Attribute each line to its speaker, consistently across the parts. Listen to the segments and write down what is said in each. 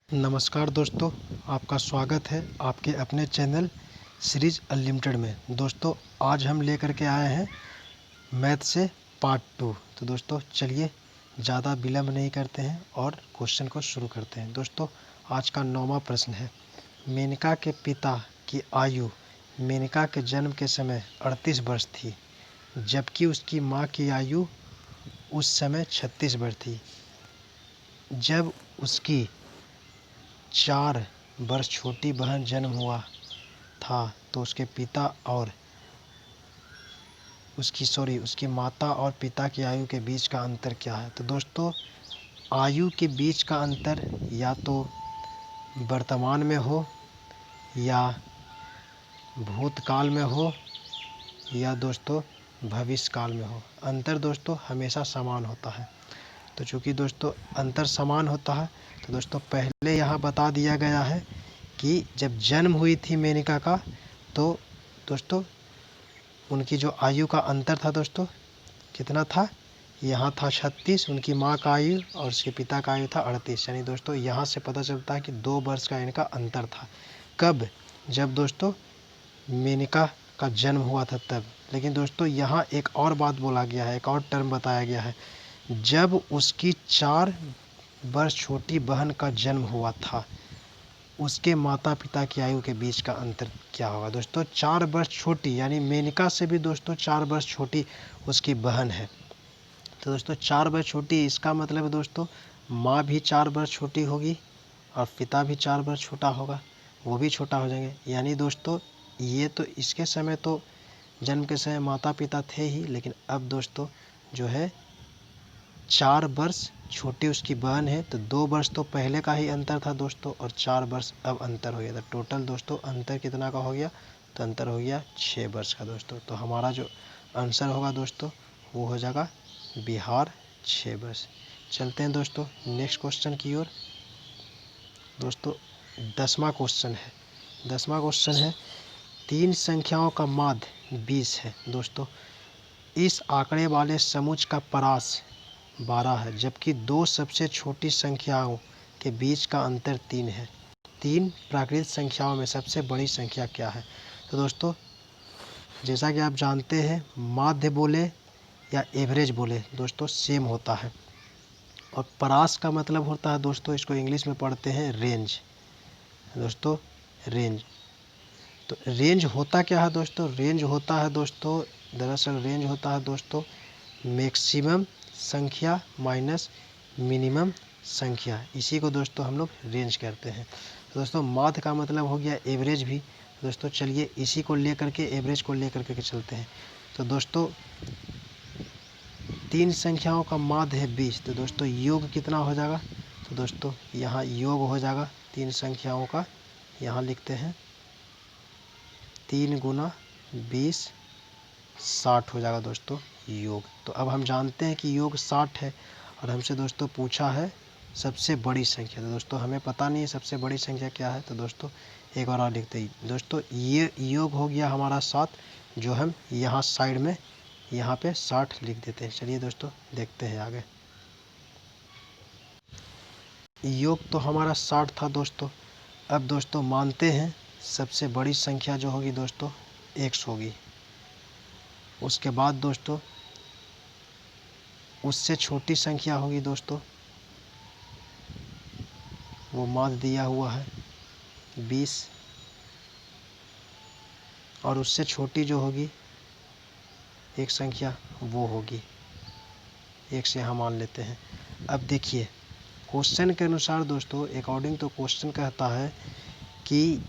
Speaker 1: नमस्कार दोस्तों, आपका स्वागत है आपके अपने चैनल सीरीज अनलिमिटेड में। दोस्तों आज हम लेकर के आए हैं मैथ से पार्ट 2। तो दोस्तों चलिए ज़्यादा विलम्ब नहीं करते हैं और क्वेश्चन को शुरू करते हैं। दोस्तों आज का 9वां प्रश्न है, मेनका के पिता की आयु मेनका के जन्म के समय 38 वर्ष थी, जबकि उसकी माँ की आयु उस समय 36 वर्ष थी। जब उसकी 4 वर्ष छोटी बहन जन्म हुआ था तो उसके पिता और उसकी माता और पिता की आयु के बीच का अंतर क्या है। तो दोस्तों आयु के बीच का अंतर या तो वर्तमान में हो या भूतकाल में हो या दोस्तों भविष्य काल में हो। अंतर दोस्तों हमेशा समान होता है। तो चूँकि दोस्तों अंतर समान होता है तो दोस्तों पहले यहाँ बता दिया गया है कि जब जन्म हुई थी मेनका का तो दोस्तों उनकी जो आयु का अंतर था दोस्तों कितना था, यहाँ था 36, उनकी माँ का आयु और उसके पिता का आयु था 38। यानी दोस्तों यहाँ से पता चलता है कि 2 वर्ष का इनका अंतर था। कब? जब दोस्तों मेनका का जन्म हुआ था तब। लेकिन दोस्तों यहाँ एक और बात बोला गया है, एक और टर्म बताया गया है, जब उसकी 4 वर्ष छोटी बहन का जन्म हुआ था उसके माता पिता की आयु के बीच का अंतर क्या होगा। दोस्तों 4 वर्ष छोटी यानी मेनका से भी दोस्तों 4 वर्ष छोटी उसकी बहन है। तो दोस्तों 4 वर्ष छोटी, इसका मतलब है दोस्तों माँ भी 4 वर्ष छोटी होगी और पिता भी 4 वर्ष छोटा होगा, वो भी छोटा हो जाएंगे। यानी दोस्तों ये तो इसके समय तो जन्म के समय माता पिता थे ही, लेकिन अब दोस्तों जो है 4 वर्ष छोटी उसकी बहन है। तो 2 वर्ष तो पहले का ही अंतर था दोस्तों और 4 वर्ष अब अंतर हो गया। तो टोटल दोस्तों अंतर कितना का हो गया, तो अंतर हो गया 6 वर्ष का दोस्तों। तो हमारा जो आंसर होगा दोस्तों वो हो जाएगा बिहार 6 वर्ष। चलते हैं दोस्तों नेक्स्ट क्वेश्चन की ओर। दोस्तों 10वां क्वेश्चन है। 10वां क्वेश्चन है, 3 संख्याओं का माध्य 20 है। दोस्तों इस आंकड़े वाले समुच्च का परास 12 है, जबकि 2 सबसे छोटी संख्याओं के बीच का अंतर 3 है। 3 प्राकृतिक संख्याओं में सबसे बड़ी संख्या क्या है। तो दोस्तों जैसा कि आप जानते हैं माध्य बोले या एवरेज बोले दोस्तों सेम होता है, और परास का मतलब होता है दोस्तों, इसको इंग्लिश में पढ़ते हैं रेंज। दोस्तों रेंज, तो रेंज होता क्या है दोस्तों, रेंज होता है दोस्तों, दरअसल रेंज होता है दोस्तों मैक्सिमम संख्या माइनस मिनिमम संख्या, इसी को दोस्तों हम लोग रेंज कहते हैं। तो दोस्तों माध्य का मतलब हो गया एवरेज भी। दोस्तों चलिए इसी को लेकर के एवरेज को लेकर के चलते हैं। तो दोस्तों 3 संख्याओं का माध्य है 20, तो दोस्तों योग कितना हो जाएगा। तो दोस्तों यहाँ योग हो जाएगा 3 संख्याओं का, यहाँ लिखते हैं 3 गुना 20 60 हो जाएगा दोस्तों योग। तो अब हम जानते हैं कि योग 60 है और हमसे दोस्तों पूछा है सबसे बड़ी संख्या। तो दोस्तों हमें पता नहीं है सबसे बड़ी संख्या क्या है। तो दोस्तों एक बार और लिखते ही दोस्तों ये योग हो गया हमारा 7, जो हम यहाँ साइड में यहाँ पे 60 लिख देते हैं। चलिए दोस्तों देखते हैं आगे। योग तो हमारा 60 था दोस्तों। अब दोस्तों मानते हैं सबसे बड़ी संख्या जो होगी दोस्तों x होगी। उसके बाद दोस्तों उससे छोटी संख्या होगी दोस्तों, वो माध्य दिया हुआ है 20, और उससे छोटी जो होगी एक संख्या वो होगी x से हम मान लेते हैं। अब देखिए क्वेश्चन के अनुसार दोस्तों अकॉर्डिंग तो क्वेश्चन कहता है कि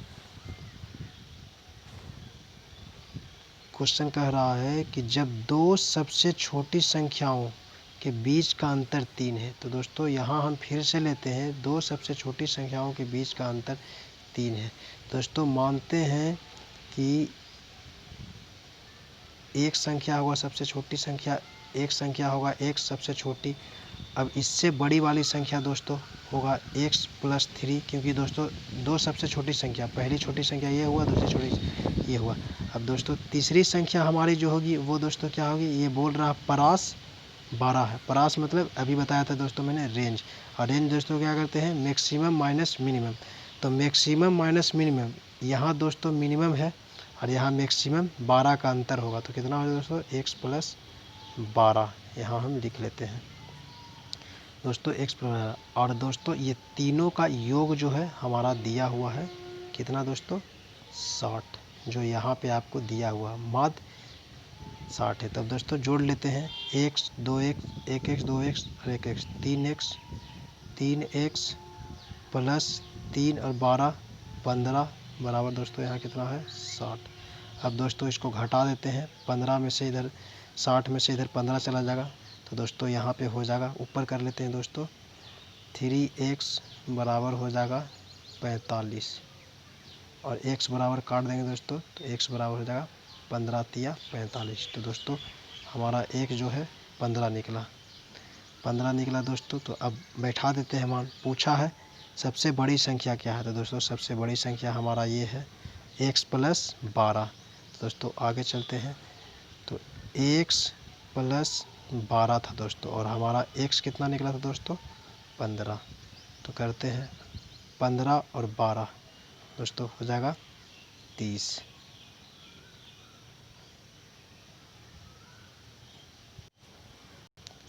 Speaker 1: क्वेश्चन कह रहा है कि जब 2 सबसे छोटी संख्याओं के बीच का अंतर 3 है। तो दोस्तों यहाँ हम फिर से लेते हैं 2 सबसे छोटी संख्याओं के बीच का अंतर 3 है। दोस्तों मानते हैं कि एक संख्या होगा सबसे छोटी संख्या, एक संख्या होगा x सबसे छोटी। अब इससे बड़ी वाली संख्या दोस्तों होगा x + 3, क्योंकि दोस्तों 2 सबसे छोटी संख्या, पहली छोटी संख्या ये हुआ, दूसरी छोटी ये हुआ। अब दोस्तों तीसरी संख्या हमारी जो होगी वो दोस्तों क्या होगी, ये बोल रहा परास 12 है। परास मतलब अभी बताया था दोस्तों मैंने रेंज, और रेंज दोस्तों क्या करते हैं मैक्सिमम माइनस मिनिमम। तो मैक्सिमम माइनस मिनिमम, यहाँ दोस्तों मिनिमम है और यहाँ मैक्सिमम 12 का अंतर होगा, तो कितना होगा दोस्तों x प्लस 12, यहाँ हम लिख लेते हैं दोस्तों x प्लस 12। और दोस्तों ये तीनों का योग जो है हमारा दिया हुआ है कितना दोस्तों 60, जो यहाँ पे आपको दिया हुआ मात्र 60 है। तब दोस्तों जोड़ लेते हैं x 2x 1x 2x और 1x 3x प्लस 3 और 12 15 बराबर दोस्तों यहाँ कितना है 60। अब दोस्तों इसको घटा देते हैं, 15 में से इधर 60 में से इधर 15 चला जाएगा, तो दोस्तों यहाँ पे हो जाएगा, ऊपर कर लेते हैं दोस्तों 3x बराबर हो जाएगा 45 और x बराबर काट देंगे दोस्तों, तो x बराबर हो जाएगा 15 तिया 45। तो दोस्तों हमारा एक जो है 15 निकला दोस्तों। तो अब बैठा देते हैं मान। पूछा है सबसे बड़ी संख्या क्या है, तो दोस्तों सबसे बड़ी संख्या हमारा ये है x प्लस 12। तो दोस्तों आगे चलते हैं, तो x प्लस 12 था दोस्तों, और हमारा x कितना निकला था दोस्तों 15। तो करते हैं 15 और 12 दोस्तों हो जाएगा 30।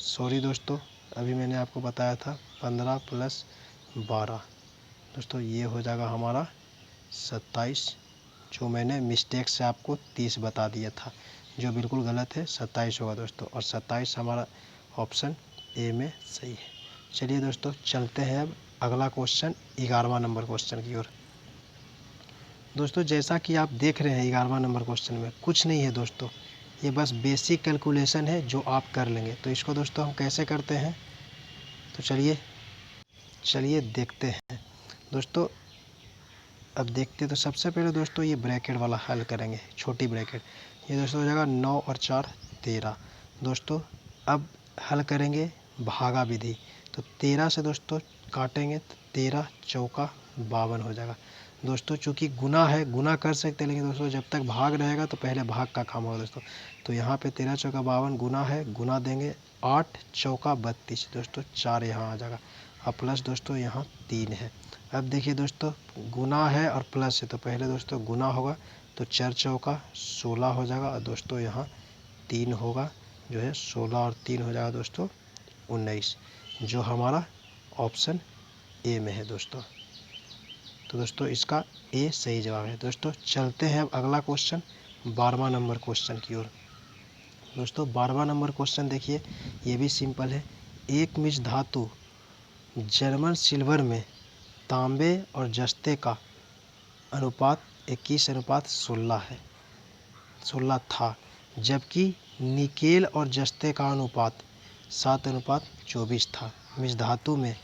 Speaker 1: सॉरी दोस्तों, अभी मैंने आपको बताया था 15 प्लस 12 दोस्तों ये हो जाएगा हमारा 27, जो मैंने मिस्टेक से आपको 30 बता दिया था, जो बिल्कुल गलत है, 27 होगा दोस्तों। और 27 हमारा ऑप्शन ए में सही है। चलिए दोस्तों चलते हैं अब अगला क्वेश्चन 11वां नंबर क्वेश्चन की ओर। दोस्तों जैसा कि आप देख रहे हैं 11वां नंबर क्वेश्चन में कुछ नहीं है दोस्तों, ये बस बेसिक कैलकुलेशन है जो आप कर लेंगे। तो इसको दोस्तों हम कैसे करते हैं, तो चलिए देखते हैं दोस्तों। अब देखते तो सबसे पहले दोस्तों ये ब्रैकेट वाला हल करेंगे, छोटी ब्रैकेट। ये दोस्तों हो जाएगा 9 और 4 13 दोस्तों। अब हल करेंगे भागा विधि, तो 13 से दोस्तों काटेंगे तो 13 चौका 52 हो जाएगा दोस्तों। चूँकि गुना है, गुना कर सकते हैं, लेकिन दोस्तों जब तक भाग रहेगा तो पहले भाग का काम होगा दोस्तों। तो यहाँ पे 13 चौका 52 गुना है, गुना देंगे 8 चौका 32 दोस्तों, 4 यहाँ आ जाएगा और प्लस दोस्तों यहाँ 3 है। अब देखिए दोस्तों गुना है और प्लस है, तो पहले दोस्तों गुना होगा, तो 4 चौका 16 हो जाएगा और दोस्तों यहाँ 3 होगा, जो है 16 और 3 हो जाएगा दोस्तों 19, जो हमारा ऑप्शन ए में है दोस्तों। तो दोस्तों इसका ए सही जवाब है दोस्तों। चलते हैं अब अगला क्वेश्चन 12वां नंबर क्वेश्चन की ओर। दोस्तों 12वां नंबर क्वेश्चन देखिए, ये भी सिंपल है। एक मिश्र धातु जर्मन सिल्वर में तांबे और जस्ते का अनुपात 21:16 है 16 था, जबकि निकेल और जस्ते का अनुपात 7:24 था। मिश्र धातु में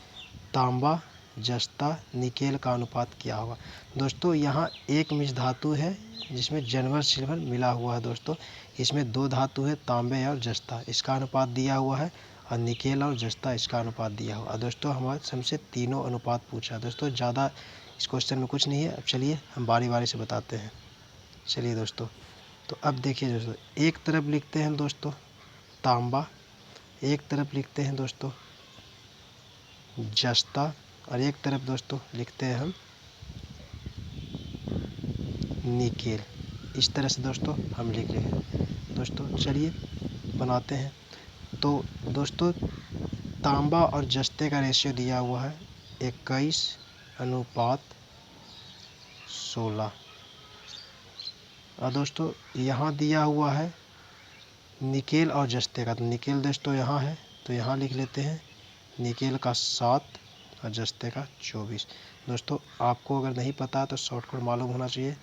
Speaker 1: तांबा जस्ता निकेल का अनुपात क्या होगा। दोस्तों यहाँ एक मिश्र धातु है जिसमें जर्मन सिल्वर मिला हुआ है दोस्तों, इसमें दो धातु है तांबे और जस्ता, इसका अनुपात दिया हुआ है, और निकेल और जस्ता इसका अनुपात दिया हुआ। दोस्तों हमारे हमसे तीनों अनुपात पूछा दोस्तों, ज़्यादा इस क्वेश्चन में कुछ नहीं है। अब चलिए हम बारी बारी से बताते हैं। चलिए दोस्तों, तो अब देखिए दोस्तों, एक तरफ लिखते हैं दोस्तों तांबा, एक तरफ लिखते हैं दोस्तों जस्ता, और एक तरफ दोस्तों लिखते हैं हम निकेल। इस तरह से दोस्तों हम लिख रहे हैं दोस्तों। चलिए बनाते हैं। तो दोस्तों तांबा और जस्ते का रेशियो दिया हुआ है 21:16, और दोस्तों यहाँ दिया हुआ है निकेल और जस्ते का, तो निकेल दोस्तों यहाँ है, तो यहाँ लिख लेते हैं निकेल का 7 और जस्ते का 24। दोस्तों आपको अगर नहीं पता तो शॉर्टकट मालूम होना चाहिए,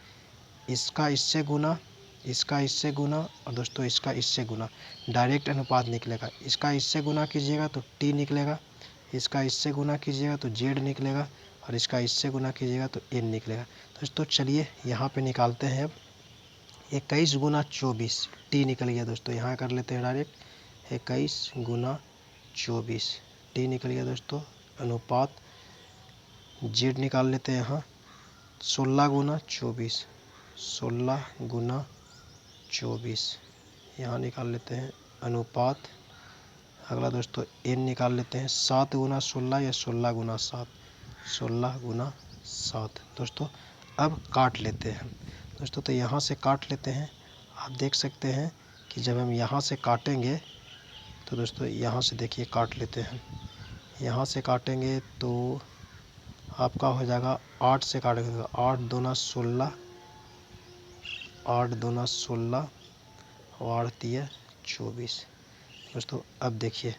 Speaker 1: इसका इससे गुना, इसका इससे गुना, और दोस्तों इसका इससे गुना, डायरेक्ट अनुपात निकलेगा। इसका इससे गुना कीजिएगा तो टी निकलेगा, इसका इससे गुना कीजिएगा तो जेड निकलेगा, और इसका इससे गुना कीजिएगा तो एन निकलेगा। दोस्तों चलिए यहाँ पे निकालते हैं। अब 21 गुना 24 टी निकल गया दोस्तों, यहाँ कर लेते हैं डायरेक्ट 21 गुना 24 टी निकल गया दोस्तों। अनुपात जेड निकाल लेते हैं यहाँ 16 गुना 24, 16 गुना 24 यहाँ निकाल लेते हैं। अनुपात अगला दोस्तों n निकाल लेते हैं। 7 गुना 16 या 16 गुना 7, 16 गुना 7। दोस्तों अब काट लेते हैं दोस्तों, तो यहाँ से काट लेते हैं। आप देख सकते हैं कि जब हम यहाँ से काटेंगे तो दोस्तों यहाँ से देखिए काट लेते हैं। यहाँ से काटेंगे तो आपका हो जाएगा 8 से काटेंगे, 8 दूना 16, 8 दूना 16 और 8 तिया 24। दोस्तों अब देखिए,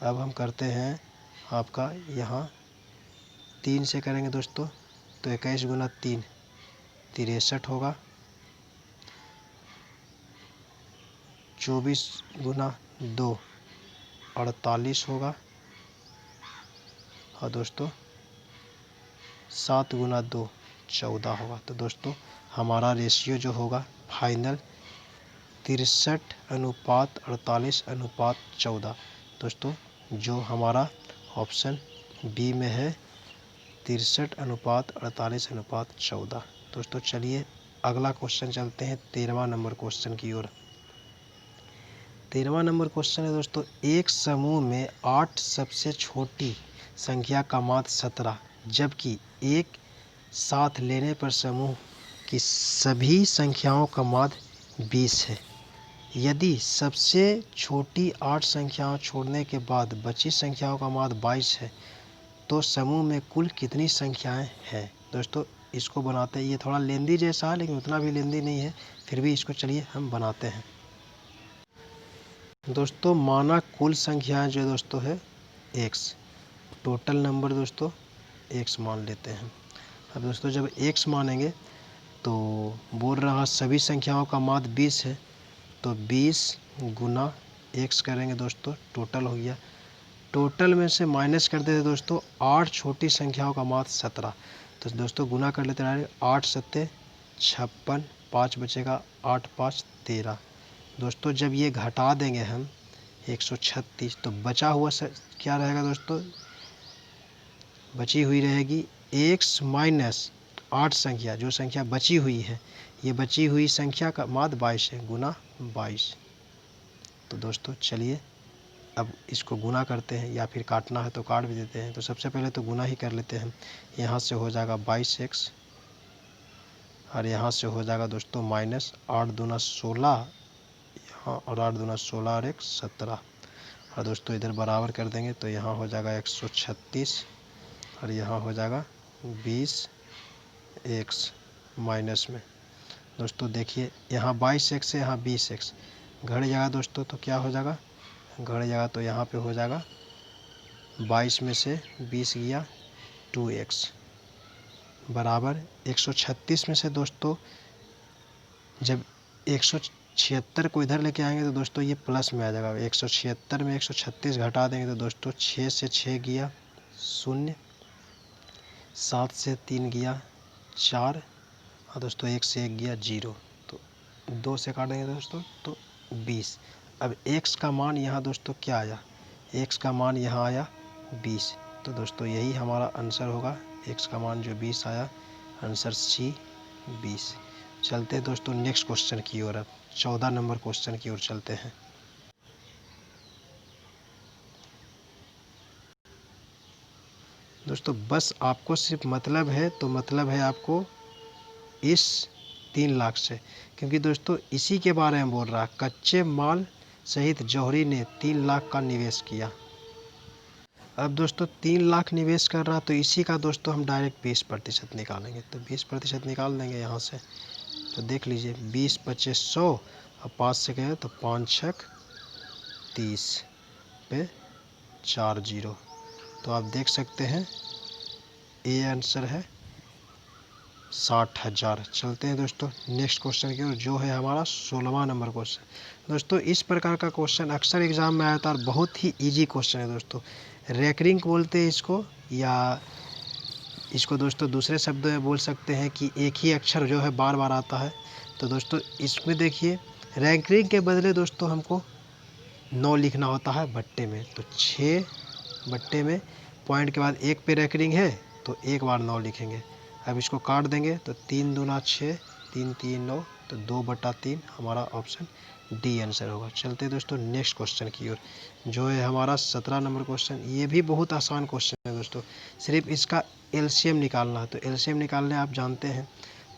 Speaker 1: अब हम करते हैं आपका यहाँ 3 से करेंगे दोस्तों, तो 21 गुना 3 63 होगा, 24 गुना 2 48 होगा, और दोस्तों 7 गुना 2 14 होगा। तो दोस्तों हमारा रेशियो जो होगा फाइनल 63:48:14। दोस्तों जो हमारा ऑप्शन बी में है 63:48:14। दोस्तों चलिए अगला क्वेश्चन चलते हैं 13वां नंबर क्वेश्चन की ओर। 13वां नंबर क्वेश्चन है दोस्तों, एक समूह में 8 सबसे छोटी संख्या का माध्य 17, जबकि एक साथ लेने पर समूह की सभी संख्याओं का माध्य 20 है। यदि सबसे छोटी 8 संख्याओं छोड़ने के बाद बची संख्याओं का माध्य 22 है, तो समूह में कुल कितनी संख्याएं हैं। दोस्तों इसको बनाते हैं, ये थोड़ा लेंदी जैसा है लेकिन उतना भी लेंदी नहीं है, फिर भी इसको चलिए हम बनाते हैं। दोस्तों माना कुल संख्याएं जो दोस्तों है x, टोटल नंबर दोस्तों x मान लेते हैं। अब दोस्तों जब x मानेंगे तो बोल रहा सभी संख्याओं का माध्य 20 है, तो 20 गुना x करेंगे दोस्तों, टोटल हो गया। टोटल में से माइनस कर देते दोस्तों 8 छोटी संख्याओं का माध्य 17, तो दोस्तों गुना कर लेते हैं। 8 सत्ते 56, 5 बचेगा, 8 5 13। दोस्तों जब ये घटा देंगे हम 136, तो बचा हुआ क्या रहेगा दोस्तों, बची हुई रहेगी x माइनस 8 संख्या, जो संख्या बची हुई है, ये बची हुई संख्या का माध्य 22 है, गुना 22। तो दोस्तों चलिए अब इसको गुना करते हैं, या फिर काटना है तो काट भी देते हैं। तो सबसे पहले तो गुना ही कर लेते हैं। यहाँ से हो जाएगा 22x, और यहाँ से हो जाएगा दोस्तों माइनस 8 दूना 16, यहाँ और 8 दूना 16 और 1 17, और दोस्तों इधर बराबर कर देंगे तो यहाँ हो जाएगा 136, और यहाँ हो जाएगा 20x माइनस में। दोस्तों देखिए यहाँ 22x से यहाँ 20x घट जाएगा दोस्तों, तो क्या हो जाएगा, घट जाएगा तो यहाँ पे हो जाएगा 22 में से 20 गया 2x, बराबर 136 में से दोस्तों जब 176 को इधर लेके आएंगे तो दोस्तों ये प्लस में आ जाएगा। 176 में 136 घटा देंगे तो दोस्तों 6 से 6 गया 0, 7 से 3 गया 4, और दोस्तों 1 से 1 गया 0, तो 2 से काटेंगे दोस्तों तो 20। अब x का मान यहाँ दोस्तों क्या आया, x का मान यहाँ आया 20, तो दोस्तों यही हमारा आंसर होगा। x का मान जो 20 आया, आंसर C 20। चलते हैं दोस्तों नेक्स्ट क्वेश्चन की ओर। अब 14 नंबर क्वेश्चन की ओर चलते हैं। दोस्तों बस आपको सिर्फ मतलब है, तो मतलब है आपको इस 3 लाख से, क्योंकि दोस्तों इसी के बारे में बोल रहा है। कच्चे माल सहित जौहरी ने 3 लाख का निवेश किया। अब दोस्तों 3 लाख निवेश कर रहा, तो इसी का दोस्तों हम डायरेक्ट 20% निकालेंगे, तो 20% निकाल देंगे यहाँ से। तो देख लीजिए 20 25 100, और 5 से गए तो 5 6 30 पे 4 0। तो आप देख सकते हैं ये आंसर है 60,000। चलते हैं दोस्तों नेक्स्ट क्वेश्चन की ओर, जो है हमारा 16वां नंबर क्वेश्चन। दोस्तों इस प्रकार का क्वेश्चन अक्सर एग्जाम में आता है और बहुत ही इजी क्वेश्चन है दोस्तों। रैंकिंग बोलते हैं इसको, या इसको दोस्तों दूसरे शब्द में बोल सकते हैं कि एक ही अक्षर जो है बार बार आता है। तो दोस्तों इसमें देखिए रैंकिंग के बदले दोस्तों हमको 9 लिखना होता है बट्टे में, तो 6 बट्टे में पॉइंट के बाद 1 पे रैंकिंग है तो एक बार 9 लिखेंगे। अब इसको काट देंगे तो 3 दूना 6, 3 3 9, तो 2/3 हमारा ऑप्शन डी आंसर होगा। चलते दोस्तों नेक्स्ट क्वेश्चन की ओर, जो है हमारा 17 नंबर क्वेश्चन। ये भी बहुत आसान क्वेश्चन है दोस्तों, सिर्फ इसका एलसीएम निकालना है। तो एलसीएम निकालने आप जानते हैं,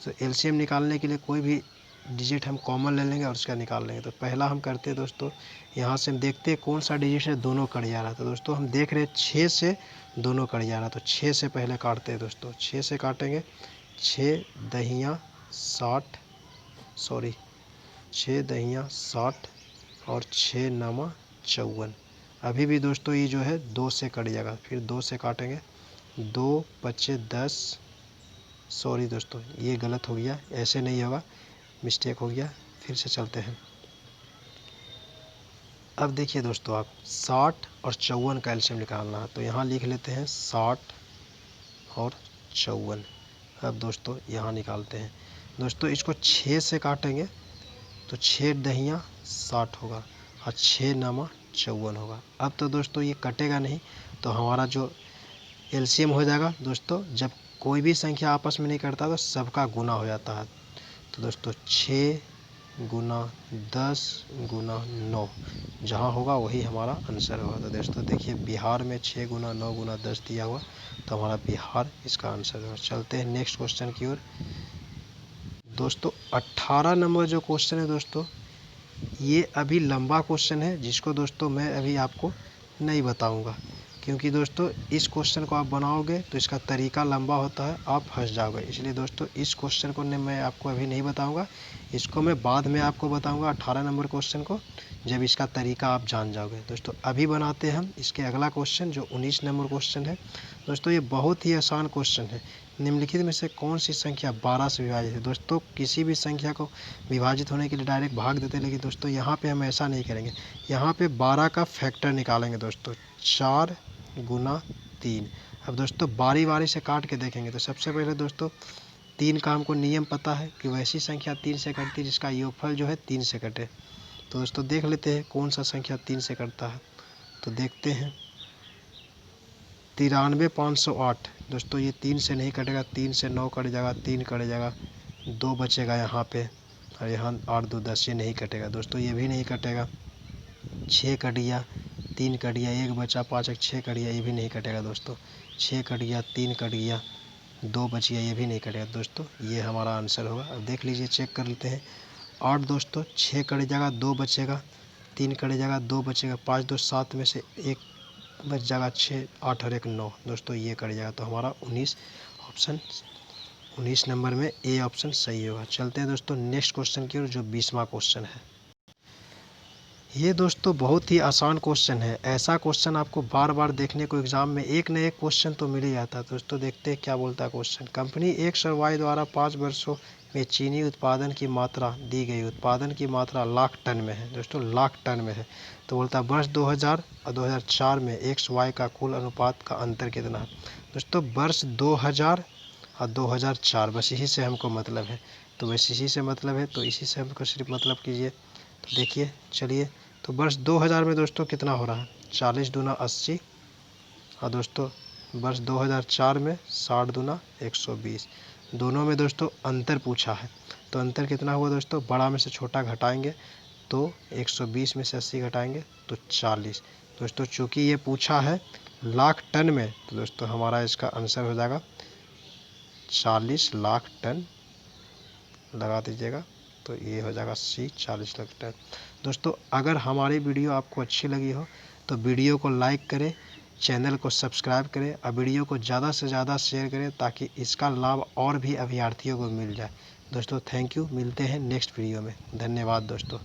Speaker 1: तो एलसीएम निकालने के लिए कोई भी डिजिट हम कॉमन ले लेंगे और उसका निकाल लेंगे। तो पहला हम करते हैं दोस्तों, यहाँ से हम देखते हैं कौन सा डिजिट है दोनों कट जा रहा है। तो दोस्तों हम देख रहे हैं 6 से दोनों कट जा रहा है, तो 6 से पहले काटते हैं दोस्तों। 6 से काटेंगे, 6 दहिया 60, सॉरी 6 दहिया 60 और 6 नामा 54। अभी भी दोस्तों ये जो है 2 से कट जाएगा, फिर 2 से काटेंगे, 2 बचे 10, सॉरी दोस्तों ये गलत हो गया, ऐसे नहीं होगा, मिस्टेक हो गया, फिर से चलते हैं। अब देखिए दोस्तों, आप 60 और 54 का एलसीएम निकालना है। तो यहाँ लिख लेते हैं 60 और 54। अब दोस्तों यहाँ निकालते हैं दोस्तों, इसको 6 से काटेंगे तो 6 दहिया 60 होगा और 6 नामा 54 होगा। अब तो दोस्तों ये कटेगा नहीं, तो हमारा जो एलसीएम हो जाएगा दोस्तों, जब कोई भी संख्या आपस में नहीं कटता तो सबका गुना हो जाता है। तो दोस्तों 6 गुना 10 गुना 9 जहाँ होगा वही हमारा आंसर होगा। तो दोस्तों देखिए, बिहार में 6 गुना 9 गुना 10 दिया हुआ, तो हमारा बिहार इसका आंसर होगा। चलते हैं नेक्स्ट क्वेश्चन की ओर। दोस्तों 18 नंबर जो क्वेश्चन है दोस्तों, ये अभी लंबा क्वेश्चन है, जिसको दोस्तों मैं अभी आपको नहीं बताऊंगा, क्योंकि दोस्तों इस क्वेश्चन को आप बनाओगे तो इसका तरीका लंबा होता है, आप फंस जाओगे। इसलिए दोस्तों इस क्वेश्चन को मैं आपको अभी नहीं बताऊंगा, इसको मैं बाद में आपको बताऊंगा 18 नंबर क्वेश्चन को, जब इसका तरीका आप जान जाओगे। दोस्तों अभी बनाते हैं हम इसके अगला क्वेश्चन, जो 19 नंबर क्वेश्चन है। दोस्तों ये बहुत ही आसान क्वेश्चन है। निम्नलिखित में से कौन सी संख्या 12 से विभाजित है। दोस्तों किसी भी संख्या को विभाजित होने के लिए डायरेक्ट भाग देते हैं, लेकिन दोस्तों यहाँ पे हम ऐसा नहीं करेंगे। यहाँ पे 12 का फैक्टर निकालेंगे दोस्तों, 4 गुना 3। अब दोस्तों बारी बारी से काट के देखेंगे। तो सबसे पहले दोस्तों 3 का हमको नियम पता है कि वैसी संख्या 3 से कटती है जिसका योगफल जो है 3 से कटे। तो दोस्तों देख लेते हैं कौन सा संख्या 3 से कटता है। तो देखते हैं 93,508। दोस्तों ये 3 से नहीं कटेगा, 3 से 9 कट जाएगा, 3 कट जाएगा, 2 बचेगा यहाँ पे, और यहाँ 8 2 10, ये नहीं कटेगा दोस्तों, ये भी नहीं कटेगा। 6 कट गया, 3 कट गया, 1 बचा, 5 1 6 कट गया, ये भी नहीं कटेगा दोस्तों। 6 कट गया, 3 कट गया, 2 बच गया, ये भी नहीं कटेगा दोस्तों, ये हमारा आंसर होगा। अब देख लीजिए, चेक कर लेते हैं। 8 दोस्तों 6 कट जाएगा, 2 बचेगा, 3 कट जाएगा, 2 बचेगा, 5 2 7 में से 1 बच जाएगा, 6 8 और 1 9 दोस्तों, ये कट जाएगा। तो हमारा 19 नंबर में ए ऑप्शन सही होगा। चलते हैं दोस्तों नेक्स्ट क्वेश्चन की ओर, जो 20वां क्वेश्चन है। ये दोस्तों बहुत ही आसान क्वेश्चन है। ऐसा क्वेश्चन आपको बार बार देखने को एग्जाम में एक न एक क्वेश्चन तो मिल ही जाता है। दोस्तों देखते हैं क्या बोलता है क्वेश्चन। कंपनी X और Y द्वारा 5 वर्षों में चीनी उत्पादन की मात्रा दी गई। उत्पादन की मात्रा लाख टन में है दोस्तों, लाख टन में है। तो बोलता है वर्ष 2000 और 2004 में XY का कुल अनुपात का अंतर कितना है। दोस्तों वर्ष 2000 और 2004, बस इसी से हमको मतलब है। तो बस इसी से मतलब है, तो इसी से हमको सिर्फ मतलब कीजिए। तो देखिए चलिए, तो वर्ष 2000 में दोस्तों कितना हो रहा है, 40 दूना 80, और दोस्तों वर्ष 2004 में 60 दूना 120। दोनों में दोस्तों अंतर पूछा है, तो अंतर कितना हुआ दोस्तों, बड़ा में से छोटा घटाएंगे तो 120 में से 80 घटाएंगे तो 40। दोस्तों चूँकि ये पूछा है लाख टन में, तो दोस्तों हमारा इसका आंसर हो जाएगा 40 लाख टन, लगा दीजिएगा। तो ये हो जाएगा सी, 40 लाख टन। दोस्तों अगर हमारी वीडियो आपको अच्छी लगी हो तो वीडियो को लाइक करें, चैनल को सब्सक्राइब करें और वीडियो को ज़्यादा से ज़्यादा शेयर करें, ताकि इसका लाभ और भी अभ्यर्थियों को मिल जाए। दोस्तों थैंक यू, मिलते हैं नेक्स्ट वीडियो में। धन्यवाद दोस्तों।